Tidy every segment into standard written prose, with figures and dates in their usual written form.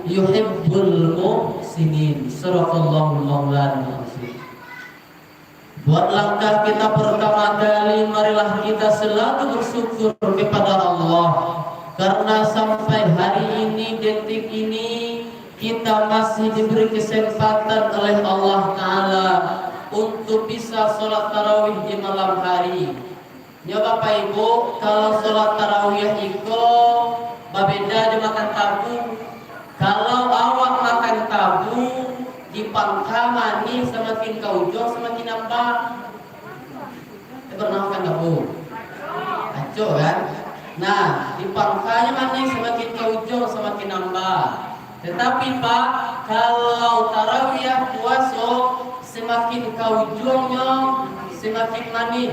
yuhibbul muhsinin. Shadaqallahu maulana azim. Buat langkah kita pertama kali, marilah kita selalu bersyukur kepada Allah, karena sampai hari ini, detik ini, kita masih diberi kesempatan oleh Allah Ta'ala untuk bisa sholat tarawih di malam hari. Ya Bapak Ibu, kalau sholat tarawih itu berbeda di makan tabu. Kalau awak makan tabu di pangka mani, semakin kau ujung semakin nambah. Pernah makan tabu? Aco kan? Nah, di pangkanya mani semakin kau ujung semakin nambah. Tetapi Pak, kalau tarawih puasa semakin kau ujungnya semakin mani.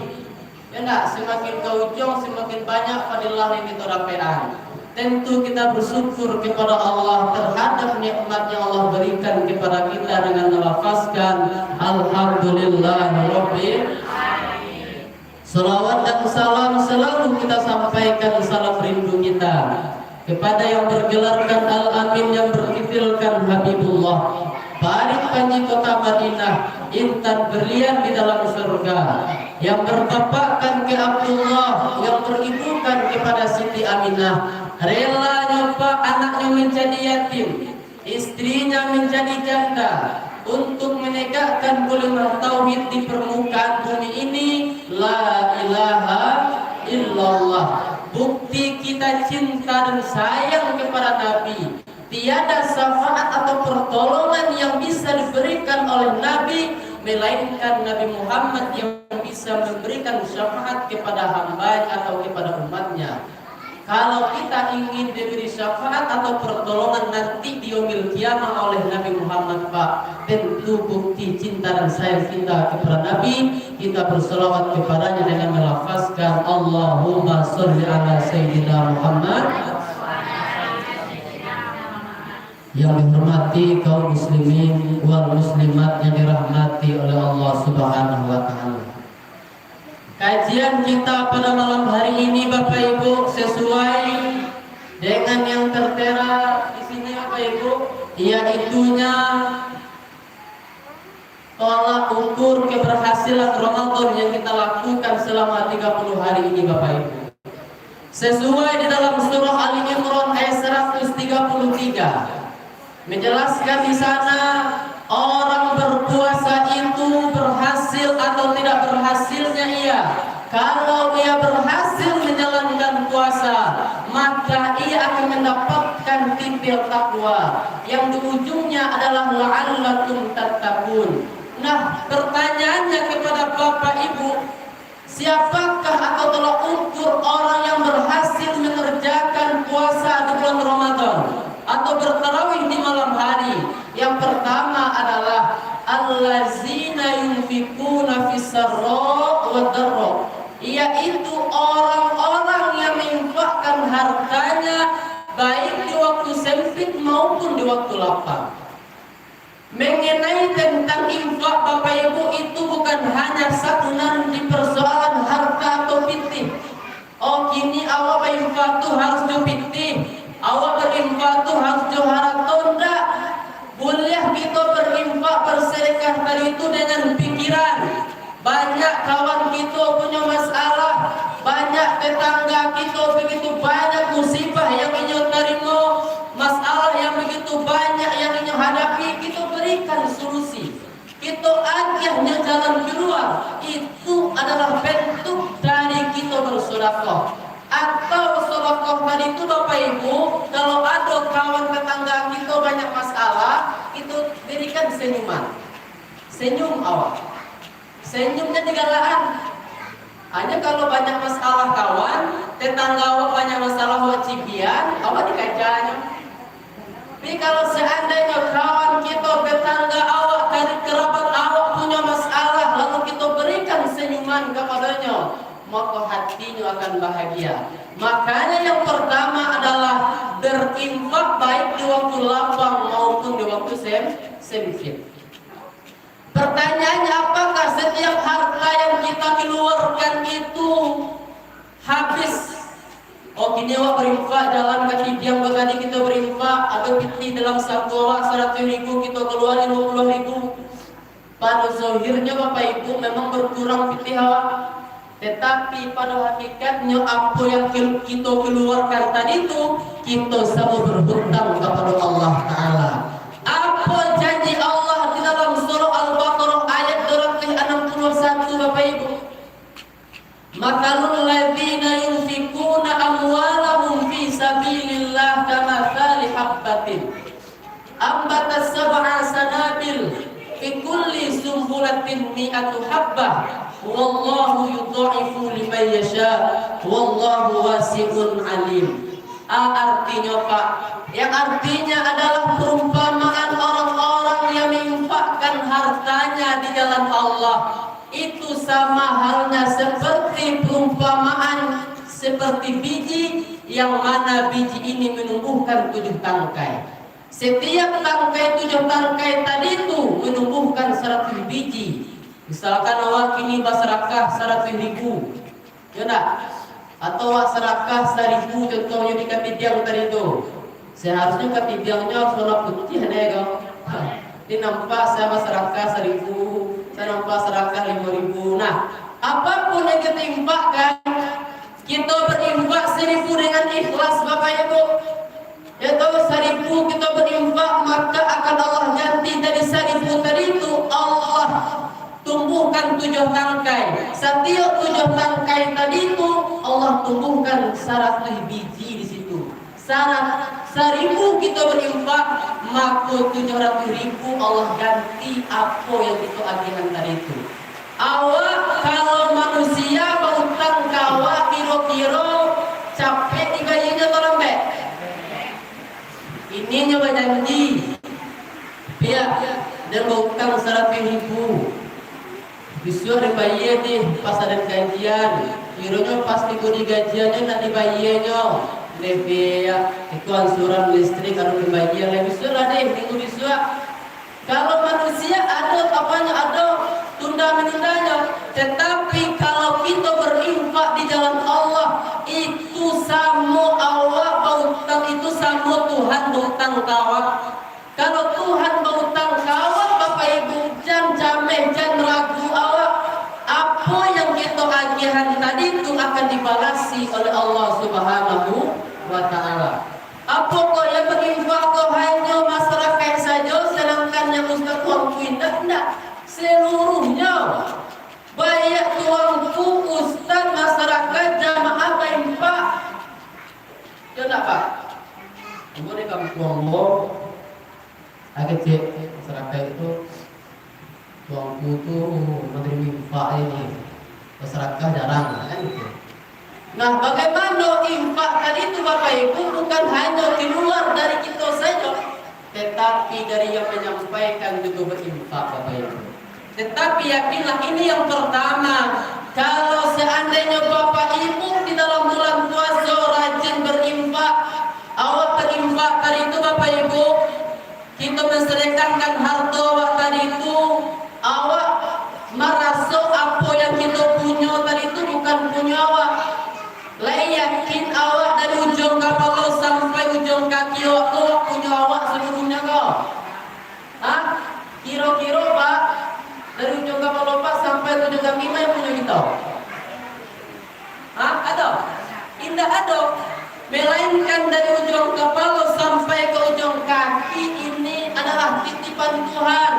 Ya enggak, semakin kau ujung semakin banyak fadilah yang kita dapatkan. Tentu kita bersyukur kepada Allah terhadap nikmat yang Allah berikan kepada kita dengan melafazkan Alhamdulillahirabbil alamin. Salawat dan salam selalu kita sampaikan, salam rindu kita kepada yang bergelarkan Al-Amin, yang berkitilkan Habibullah, Barik Panji Kota Madinah, intan berlian di dalam surga, yang berbapakkan ke Abdullah, yang beribukan kepada Siti Aminah, relanya Pak anaknya menjadi yatim, istrinya menjadi janda, untuk menegakkan kalimat tauhid di permukaan bumi ini. La ilaha illallah. Bukti kita cinta dan sayang kepada Nabi. Tiada syafaat atau pertolongan yang bisa diberikan oleh Nabi melainkan Nabi Muhammad yang bisa memberikan syafaat kepada hamba atau kepada umatnya. Kalau kita ingin diberi syafaat atau pertolongan nanti di yaumil qiyamah oleh Nabi Muhammad Pak, tentu bukti cinta dan sayang kita kepada Nabi, kita berselawat kepadanya dengan melafazkan Allahumma sholli ala sayyidina Muhammad. Yang dihormati kaum muslimin wal muslimat yang dirahmati oleh Allah Subhanahu wa taala. Kajian kita pada malam hari ini Bapak Ibu sesuai dengan yang tertera di sini Bapak Ibu, yaitunya tolak ukur keberhasilan Ramadan yang kita lakukan selama 30 hari ini Bapak Ibu. Sesuai di dalam surah Ali Imran ayat 133 menjelaskan di sana orang berpuasa itu berhasil atau tidak berhasilnya ia. Kalau ia berhasil menjalankan puasa, maka ia akan mendapatkan titil takwa yang di ujungnya adalah la'allakum tattaqun. Nah, pertanyaannya kepada Bapak Ibu, siapakah atau tolak ukur orang yang berhasil mengerjakan puasa di bulan Ramadan atau bertarawih di malam hari? Yang pertama adalah allazina yunfikuna fis-sarra wa dharra, yaitu orang-orang yang menginfakkan hartanya baik di waktu sempit maupun di waktu lapang. Mengenai tentang infak Bapak Ibu, itu bukan hanya satuan di persoalan harta atau pitih. Oh kini awak berinfak tuh harus jo pitih, awak berinfak tuh harus jo harta. Enggak. Boleh kita berinfak bersedekah tadi itu dengan pikiran. Banyak kawan kita punya masalah, banyak tetangga kita begitu banyak musibah yang inyo terima, masalah yang begitu banyak yang inyo hadapi, kita berikan solusi. Kita ajahnya jalan keluar. Itu adalah bentuk dari kita bersedekah. Atau sedekah tadi itu Bapak Ibu, kalau ada kawan tetangga kita banyak masalah, itu berikan senyuman. Senyum awak. Senyumnya digalaan. Hanya kalau banyak masalah kawan, tetangga awak banyak masalah awak cipian, awak dikacanya. Tapi kalau seandainya kawan kita, tetangga awak, kerabat awak punya masalah, lalu kita berikan senyuman kepadanya, maka hatinya akan bahagia. Makanya yang pertama adalah berinfak baik di waktu lapang maupun di waktu sempit. Pertanyaannya, apakah setiap harta yang kita keluarkan itu habis Oh kini awak berinfak dalam kaki diam bagani kita berinfak atau kita dalam satu awak 100.000 kita keluar 50.000. Pada zahirnya Bapak Ibu memang berkurang pitih awak, tetapi pada hakikatnya apa yang kita keluarkan tadi itu kita sama berhutang kepada Allah Ta'ala. Apa janji Allah di dalam surah Al-Baqarah ayat 261 Bapak Ibu? Matalul ladzina yunfikuna amwalahum fi sabilillah kamathali habbatin ambatas sab'a sanabil fi kulli sumbulatin mi'atu habbah wallahu yudha'ifu liman yasha wallahu wasi'un alim. Artinya Pak, yang artinya adalah perumpamaan orang-orang yang menginfakkan hartanya di jalan Allah. Itu sama halnya seperti perumpamaan seperti biji yang mana biji ini menumbuhkan 7 tangkai. Setiap tangkai 7 tangkai tadi itu menumbuhkan 100 biji. Misalkan awak kini bersedekah 100.000, ya enggak? Atau awak sedekah 1.000 contohnya di katibiang tadi itu. Seharusnya katibiangnya warna putih ya kau. Ini nampak saya bersedekah 1.000, saya nampak sedekah 5.000. Nah, apapun yang kita infakkan, kita berinfak 1.000 dengan ikhlas Bapak Ibu. Ya tahu 1.000 kita berinfak maka akan Allah ganti dari 1.000 tadi itu Allah tumbuhkan 7 tangkai. Setiap 7 tangkai tadi itu Allah tumbuhkan 100 biji di situ. 1.000 kita berinfak maka 700.000 Allah ganti apa yang kita agihkan tadi itu. Awak kalau manusia berhutang kawa kira-kira capek dibayarnya atau lambat? Ini nyoba janji. Ya, dan berhutang 100.000. Bisa dibayar nih pas ada gajian. Kiranya pas di gajiannya nak dibayarnya. Lebih ya, itu ansuran listrik harus dibayar. Lebih bisa lah deh, minggu bisa. Kalau manusia ada apanya ada tunda menundanya. Tetapi kalau kita berinfak di jalan Allah itu sama awak berhutang itu sama Tuhan berhutang kawak. Kalau Tuhan berhutang kawak Bapak Ibu jangan jameh jangan ragu awak. Apa yang kita agihan tadi itu akan dibalasi oleh Allah Subhanahu wa Ta'ala. Apa kok yang berinfak kok hanya masyarakat saja sedangkan yang Ustaz tuanku tidak seluruhnya. Banyak tuanku Ustaz masyarakat jamaah berinfak. Tidak Pak. Kemudian kamu tuanku agak cek masyarakat itu tuanku tuh menerima infak ini. Masyarakat jarang kan gitu. Nah, bagaimana infak tadi itu Bapak Ibu bukan hanya keluar dari kita saja, tetapi dari yang menyampaikan juga berinfak Bapak Ibu. Tetapi yakinlah ini yang pertama, kalau seandainya Bapak Ibu di dalam bulan puasa rajin berinfak, awak berinfak tadi itu Bapak Ibu, kita mensedekahkan harta awak tadi itu, awak merasa apa yang kita punya tadi itu bukan punya awak. Lai yakin awak dari ujung kepala sampai ujung kaki awak tu punya awak seluruhnya kau. Hah? Kira-kira Pak dari ujung kepala Pak sampai ujung kaki mana punya kita? Hah? Ada? Tidak ada. Melainkan dari ujung kepala sampai ke ujung kaki ini adalah titipan Tuhan.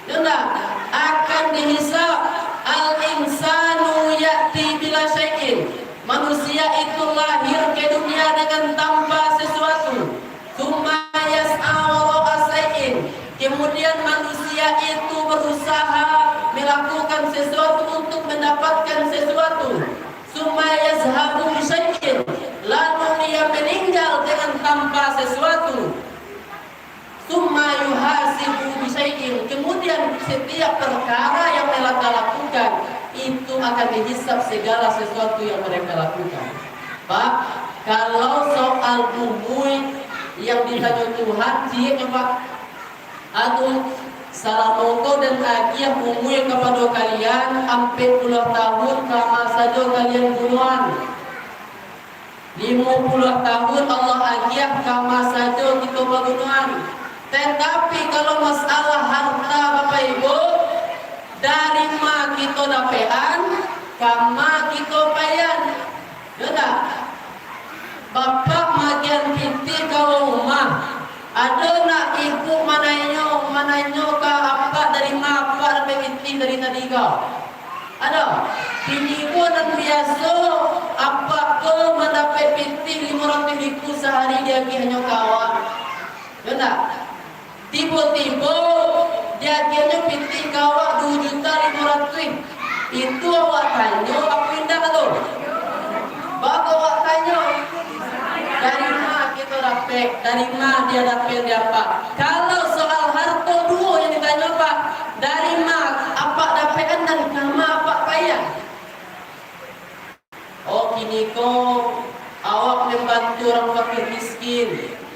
Tidak akan dihisab. Al-insanu ya'ti bila syai'in. Manusia itu lahir ke dunia dengan tanpa sesuatu. Tsumma yas'a wara'a syai'in. Kemudian manusia itu berusaha melakukan sesuatu untuk mendapatkan sesuatu. Tsumma yazhabu bi syai'in. Lalu dia meninggal dengan tanpa sesuatu. Tsumma yuhasibu bi syai'in. Kemudian setiap perkara yang mereka lakukan itu akan dihisab segala sesuatu yang mereka lakukan. Pak, kalau soal umui yang ditanya Tuhan, dia Pak, aduh, salah mongko dan agiah umui kepada kalian sampai puluh tahun sama saja kalian bunuhan. 50 tahun Allah agiah kama saja kita bangunan. Tetapi kalau masalah harta Bapak Ibu, dari ma kita dapean, kama kita payan. Sudah. Bapak magian pinti kau rumah. Ada nak ibu mananyo ka apa dari ma apa dari pinti dari tadi kau. Ada. Ini pun dan biasa apa ke mendapat pinti 500 ribu sehari dia hanya kawan. Sudah. Tiba-tiba dia akhirnya pinti kawak 2.500.000. Itu awak tanya apa indah tu? Bapak awak tanya dari mana kita dapat, dari mana dia dapat dia apa? Kalau soal harta dua yang ditanya Pak, dari mana apa dapatan dan kama apa payah? Oh kini kau awak membantu orang fakir miskin,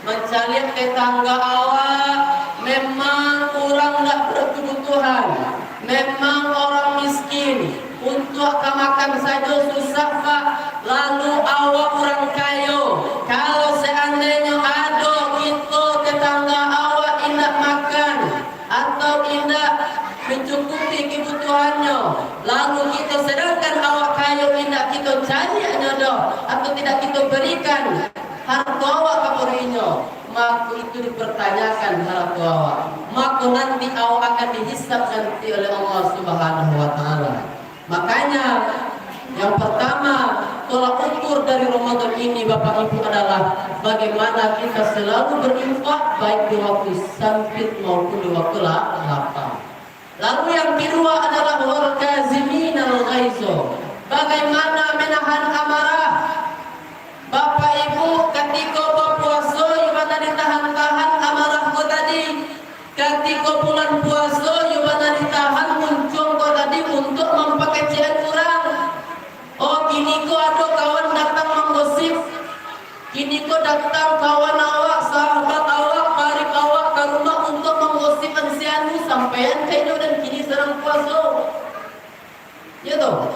mencari tetangga awak. Memang orang tak berkebutuhan, memang orang miskin, untuk makan saja susah Pak. Lalu awak orang kaya, kalau seandainya ada kita tetangga awak tidak makan atau tidak mencukupi kebutuhannya, lalu kita sedangkan awak kaya tidak kita cari ada atau tidak kita berikan harta awak kepadanya, maka itu dipertanyakan harta awak, maka nanti awak akan dihisab nanti oleh Allah Subhanahu wa Ta'ala. Makanya yang pertama tolak ukur dari Ramadan ini Bapak Ibu adalah bagaimana kita selalu berinfak baik di waktu sempit maupun di waktu lapang. Lalu yang kedua adalah wal kaziminal ghaizo, bagaimana menahan amarah. Bapak Ibu ketika berpuasa gimana ditahan-tahan amarah kau tadi. Ketika bulan puasa gimana ditahan muncul kau tadi untuk mempekecilkan orang. Oh kini kau ada kawan datang menggosip, kini kau datang kawan awak, sahabat awak, parik awak ke rumah untuk menggosipkan si anu sampean kayaknya dan kini sedang puasa. Ya toh,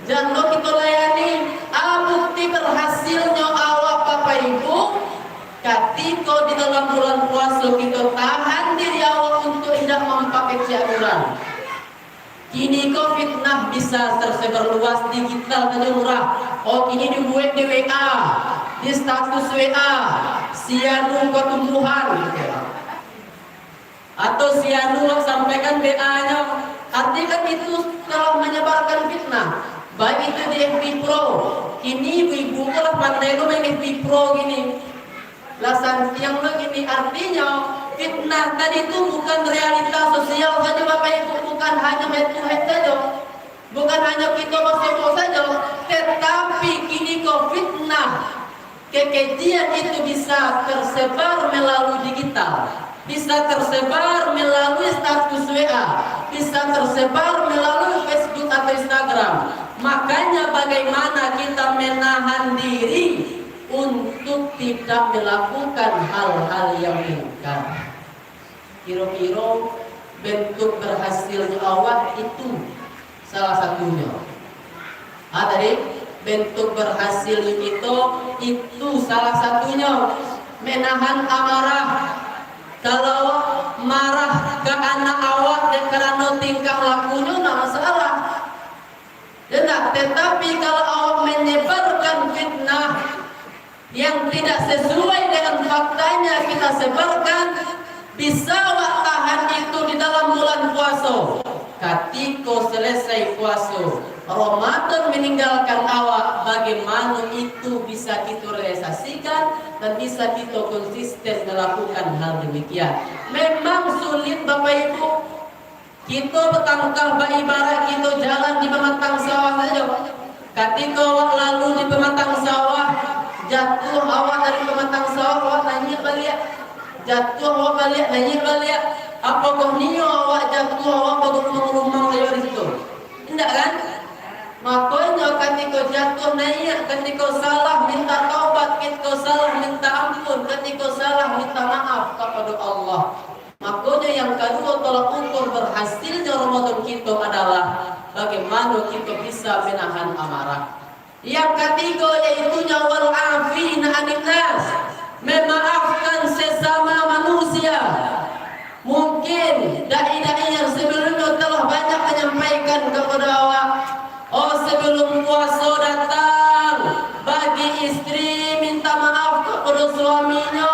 jangan kita layani. Bukti berhasilnya awak Bapak Ibu, ketika di dalam bulan puasa kita tahan diri awak untuk tidak mempekecilkan orang. Kini kau fitnah bisa tersebar luas digital saja murah. Oh kini dibuat di WA, di status WA, sianu ketumbuhan gitu. Atau sianu sampaikan WA-nya. Artinya itu telah menyebarkan fitnah. Baik itu di FB Pro. Kini ibu-ibu lah pandai lo main FB Pro gini. Lasan yang begini artinya fitnah tadi itu bukan realita sosial saja Bapak Ibu, bukan hanya head to head saja, bukan hanya kita masuk saja, tetapi kini kok fitnah kekejian itu bisa tersebar melalui digital, bisa tersebar melalui status WA, bisa tersebar melalui Facebook atau Instagram. Makanya bagaimana kita menahan diri untuk tidak melakukan hal-hal yang mungkar. Kira-kira bentuk berhasilnya awak itu salah satunya. Tadi bentuk berhasil itu salah satunya menahan amarah. Kalau marah ke anak awak dan karena tingkah lakunya tidak masalah. Tetapi kalau awak menyebarkan fitnah yang tidak sesuai dengan faktanya kita sebarkan, bisa awak tahan itu di dalam bulan puasa. Ketika selesai puasa Ramadan meninggalkan awak, bagaimana itu bisa kita realisasikan dan bisa kita konsisten melakukan hal demikian. Memang sulit Bapak Ibu. Kita bertangkah ibarat kita jalan di pematang sawah saja. Ketika awak lalu di pematang sawah, jatuh awak dari pematang sawah, awak nanya balik. Jatuh awak balik, nanya balik. Apakah niat awak jatuh awak baru rumah dari situ? Tidak kan? Makanya ketika jatuh naik, ketika salah minta taubat, ketika salah minta ampun, ketika salah minta maaf kepada Allah. Makanya yang kedua tolak ukur berhasilnya Ramadan kita adalah bagaimana kita bisa menahan amarah. Yang ketiga yaitu wal sampaikan kepada awak, oh sebelum puasa datang, bagi istri minta maaf kepada suaminya,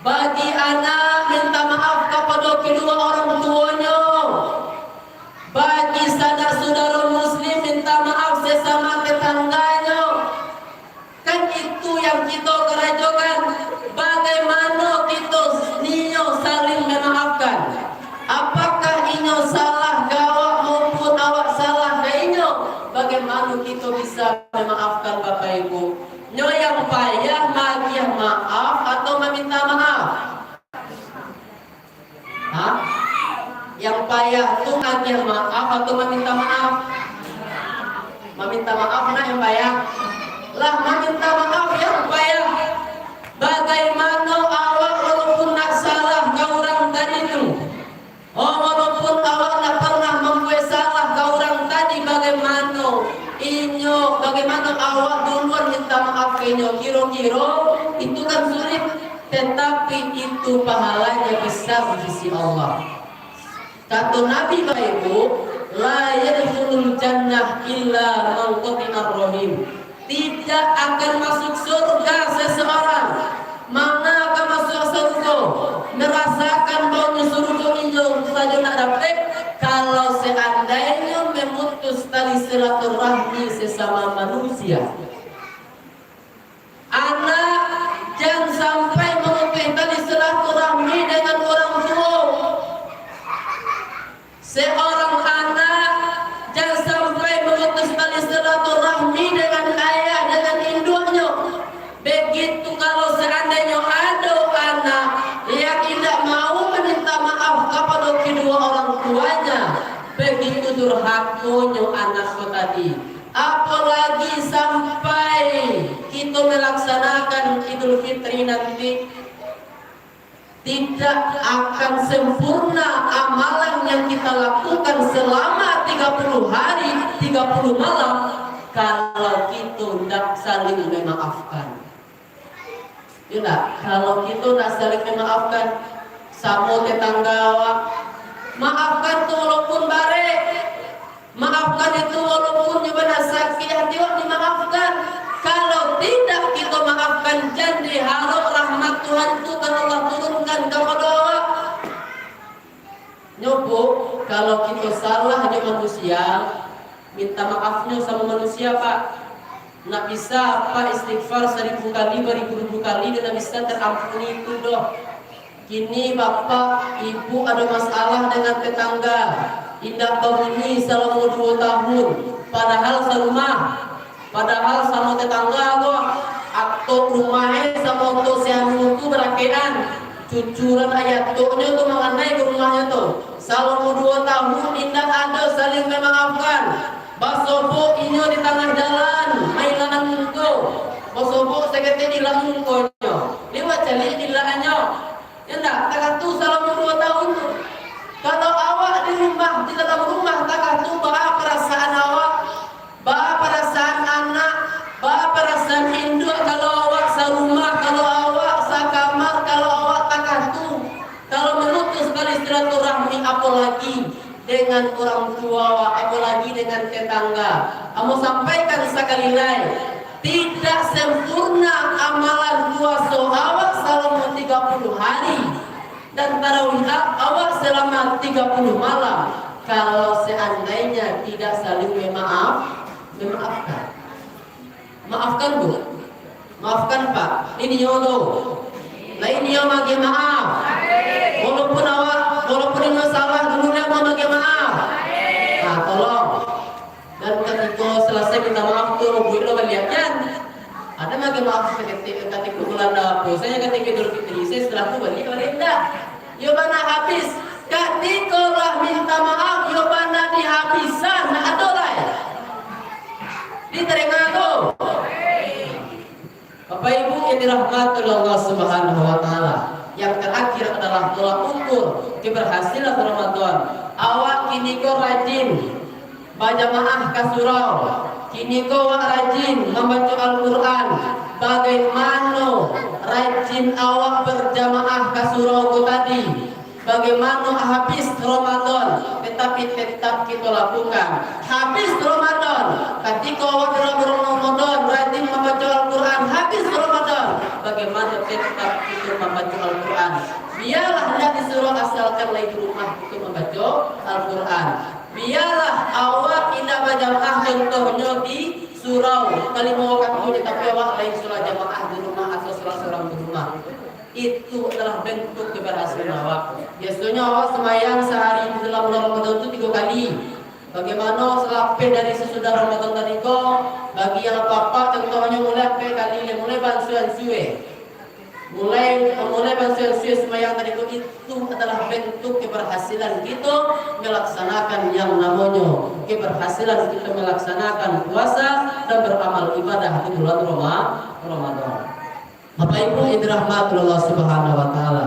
bagi anak minta maaf kepada kedua orang tuanya, bagi saudara-saudara muslim minta maaf sesama tetangganya. Kan itu yang kita kerjakan. Bagaimana kita nio saling memaafkan? Apakah inyo salah gawak maupun awak salah inyo? Bagaimana kita bisa memaafkan Bapak Ibu? Nyo yang payah magiah maaf atau meminta maaf? Hah? Yang payah itu magiah maaf atau meminta maaf? Meminta maaf nah yang payah. Lah meminta maaf yang payah. Bagaimana awak walaupun nak salah kau orang tadi itu, oh walaupun awak nak pernah membuat salah kau orang tadi, bagaimana awak duluan minta maaf ke inyo, kira-kira itu kan sulit, tetapi itu pahalanya besar di sisi Allah. Kata Nabi Bapak Ibu, la yadkhulul jannah illa man qati'ar rahim. Tidak akan masuk surga seseorang. Mana akan masuk surga? Merasakan baunya surga itu saja nak dapat kalau seandainya memutus tali silaturahmi sesama manusia. Anak jangan sampai memutus tali silaturahmi dengan orang tua. Seorang anak jangan sampai memutus tali silaturahmi dengan ayah, dengan induknya. Begitu kalau seandainya ada anak yang tidak mau meminta maaf kepada kedua orang tuanya, begitu durhakanya anakku tadi. Apalagi sampai kita melaksanakan Idul Fitri nanti, tidak akan sempurna amalan yang kita lakukan selama 30 hari, 30 malam kalau kita tidak saling memaafkan. Ya, kalau kita tidak saling memaafkan sama tetangga, maafkan itu walaupun bare, maafkan itu walaupun juga sakit hati dimaafkan. Kalau tidak kita maafkan, janji harap rahmat Tuhan itu kan Allah turunkan kepada awak. Nyobo, kalau kita salah hanya manusia, minta maafnya sama manusia Pak. Nak bisa Pak istighfar 1000 kali, 2000 kali, dan nak bisa terampuni itu doh. Kini Bapak, Ibu ada masalah dengan tetangga, tidak berhuni selama 2 tahun, padahal serumah. Padahal sama tetangga kok atau rumahnya sama untuk siang itu berakean cucuran ayat tuknya tuh mengenai ke rumahnya tuh selama 2 tahun tidak ada saling memaafkan. Basobo inyo di tengah jalan mainan ko basobo sekete di lamun konyo lewat cali di laanyo ya ndak takatu selama 2 tahun tuh. Kalau awak di rumah, di dalam rumah takatu bah perasaan awak, bah perasaan anak, bah perasaan induk. Kalau awak serumah, kalau awak sekamar, kalau awak takatu, kalau memutus tali silaturahmi, apalagi dengan orang tua, apalagi dengan tetangga. Kamu sampaikan sekali lagi, tidak sempurna amalan puasa awak selama 30 hari dan tarawih awak selama 30 malam kalau seandainya tidak saling memaafkan. Maafkan Bu, maafkan Pak, ini nyodo lain dia bagi maaf walaupun ini salah dulunya mau bagi maaf. Nah tolong, dan ketika selesai minta maaf tuh Bu lo balikan ada bagi maaf ketika bulan puasanya ketika Idul Fitri saya setelah itu balik enggak yobana habis ketika lah minta maaf yobana dihabisan nah adolah diterima tuh. Bapak Ibu yang dirahmati Allah Subhanahu wa taala, yang terakhir adalah tolak ukur keberhasilan Ramadan. Awak kini kau rajin berjamaah ke surau, kini kau rajin membaca Al-Quran. Bagaimana rajin awak berjamaah ke surau tadi? Bagaimana habis Ramadan? tetapi tetap kita lakukan. Habis Ramadan, ketika waktu Ramadan rajin membaca Al-Quran. Habis Ramadan, bagaimana tetap kita membaca Al-Quran. Biarlah tidak disuruh asalkan lagi di rumah itu membaca Al-Quran. Biarlah awak tidak berjamaah contohnya di surau kali mau waktu tapi awak lain sholat jamaah di rumah atau sholat seorang di rumah. Itu adalah bentuk keberhasilan awak. Biasanya awak semayang sehari di dalam bulan Ramadan itu 3 kali. Bagaimana setelah dari sesudah Ramadan tadi bagi yang apa-apa contohnya mulai kali mulai bantuan suwe. Mulai bantuan suwe semayang tadi itu adalah bentuk keberhasilan kita melaksanakan yang namanya keberhasilan kita melaksanakan puasa dan beramal ibadah di bulan Ramadan. Bapak Ibu yang dirahmati Allah Subhanahu wa taala.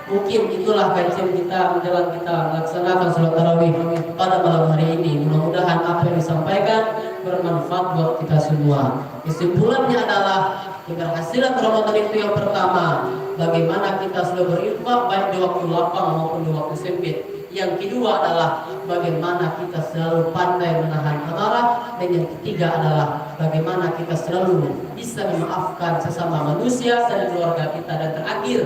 Mungkin itulah kajian kita menjelang kita melaksanakan salat tarawih pada malam hari ini. Mudah-mudahan apa yang disampaikan bermanfaat buat kita semua. Kesimpulannya adalah keberhasilan Ramadan itu yang pertama, bagaimana kita sudah berinfak baik di waktu lapang maupun di waktu sempit. Yang kedua adalah bagaimana kita selalu pandai menahan amarah, dan yang ketiga adalah bagaimana kita selalu bisa memaafkan sesama manusia dan keluarga kita, dan terakhir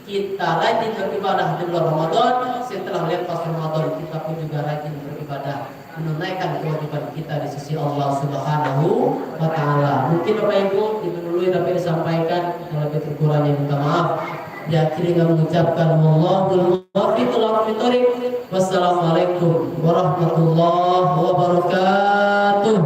kita rajin beribadah di bulan Ramadan. Setelah lepas Ramadan kita pun juga rajin beribadah, menunaikan kewajiban kita di sisi Allah Subhanahu wa taala. Mungkin Bapak Ibu didahului tapi disampaikan, kalau lebih kurangnya minta maaf. Diakhiri dengan mengucapkan wallahul muwaffiq ila aqwamit. Wassalamualaikum warahmatullahi wabarakatuh.